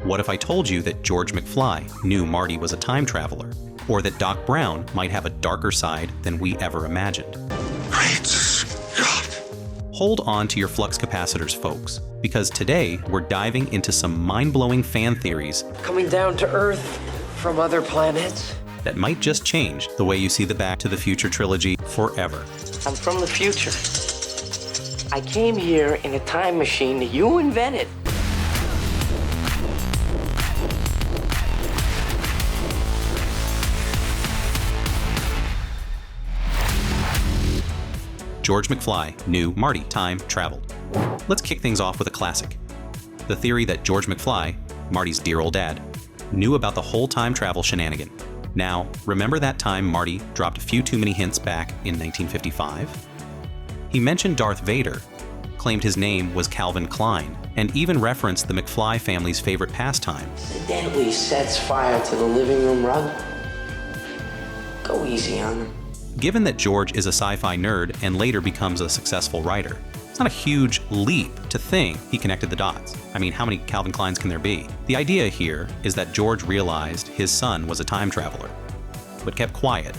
What if I told you that George McFly knew Marty was a time traveler? Or that Doc Brown might have a darker side than we ever imagined? Great Scott! Hold on to your flux capacitors, folks, because today we're diving into some mind-blowing fan theories coming down to Earth from other planets that might just change the way you see the Back to the Future trilogy forever. I'm from the future. I came here in a time machine that you invented. George McFly knew Marty time traveled. Let's kick things off with a classic. The theory that George McFly, Marty's dear old dad, knew about the whole time travel shenanigan. Now, remember that time Marty dropped a few too many hints back in 1955? He mentioned Darth Vader, claimed his name was Calvin Klein, and even referenced the McFly family's favorite pastime. Accidentally sets fire to the living room rug. Go easy on him. Given that George is a sci-fi nerd and later becomes a successful writer, it's not a huge leap to think he connected the dots. I mean, how many Calvin Kleins can there be? The idea here is that George realized his son was a time traveler, but kept quiet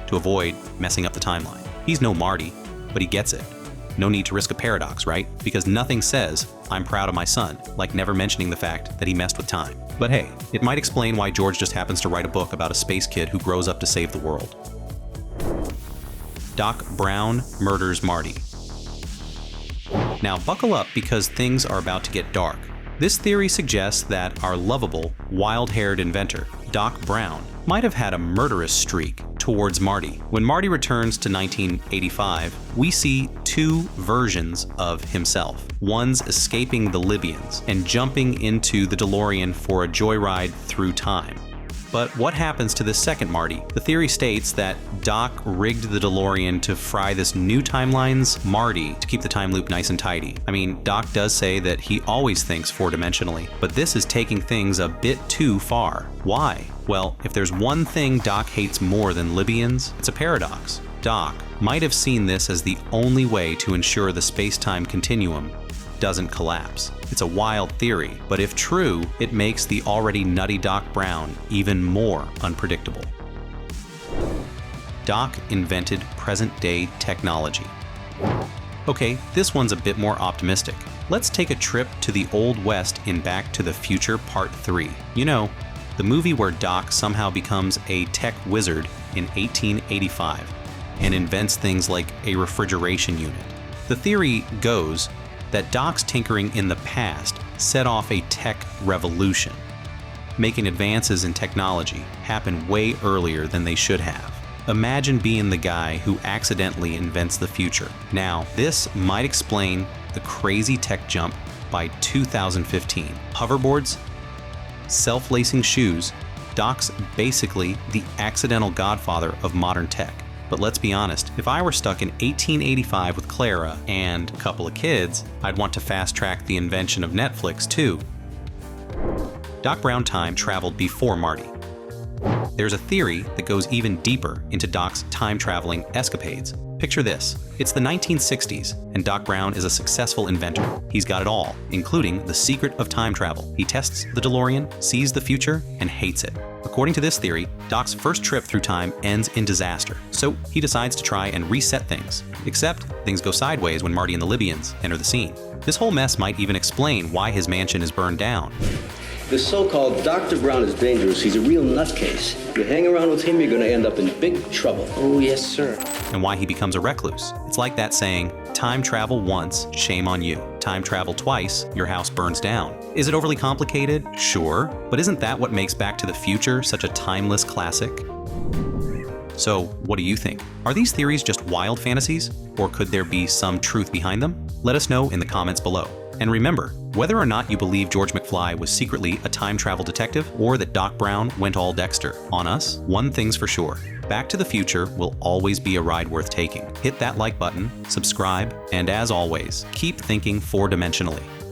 to avoid messing up the timeline. He's no Marty, but he gets it. No need to risk a paradox, right? Because nothing says, "I'm proud of my son," like never mentioning the fact that he messed with time. But hey, it might explain why George just happens to write a book about a space kid who grows up to save the world. Doc Brown murders Marty. Now buckle up because things are about to get dark. This theory suggests that our lovable, wild-haired inventor, Doc Brown, might have had a murderous streak towards Marty. When Marty returns to 1985, we see two versions of himself. One's escaping the Libyans and jumping into the DeLorean for a joyride through time. But what happens to the second Marty? The theory states that Doc rigged the DeLorean to fry this new timeline's Marty to keep the time loop nice and tidy. I mean, Doc does say that he always thinks four-dimensionally, but this is taking things a bit too far. Why? Well, if there's one thing Doc hates more than Libyans, it's a paradox. Doc might have seen this as the only way to ensure the space-time continuum doesn't collapse. It's a wild theory, but if true, it makes the already nutty Doc Brown even more unpredictable. Doc invented present-day technology. Okay, this one's a bit more optimistic. Let's take a trip to the Old West in Back to the Future Part 3. You know, the movie where Doc somehow becomes a tech wizard in 1885 and invents things like a refrigeration unit. The theory goes that Doc's tinkering in the past set off a tech revolution, making advances in technology happen way earlier than they should have. Imagine being the guy who accidentally invents the future. Now, this might explain the crazy tech jump by 2015. Hoverboards, self-lacing shoes, Doc's basically the accidental godfather of modern tech. But let's be honest, if I were stuck in 1885 with Clara and a couple of kids, I'd want to fast-track the invention of Netflix too. Doc Brown time traveled before Marty. There's a theory that goes even deeper into Doc's time-traveling escapades. Picture this. It's the 1960s, and Doc Brown is a successful inventor. He's got it all, including the secret of time travel. He tests the DeLorean, sees the future, and hates it. According to this theory, Doc's first trip through time ends in disaster, so he decides to try and reset things. Except, things go sideways when Marty and the Libyans enter the scene. This whole mess might even explain why his mansion is burned down. This so-called Dr. Brown is dangerous. He's a real nutcase. You hang around with him, you're going to end up in big trouble. Oh, yes, sir. And why he becomes a recluse. It's like that saying, time travel once, shame on you. Time travel twice, your house burns down. Is it overly complicated? Sure. But isn't that what makes Back to the Future such a timeless classic? So, what do you think? Are these theories just wild fantasies? Or could there be some truth behind them? Let us know in the comments below. And remember, whether or not you believe George McFly was secretly a time travel detective or that Doc Brown went all Dexter on us, one thing's for sure. Back to the Future will always be a ride worth taking. Hit that like button, subscribe, and as always, keep thinking four-dimensionally.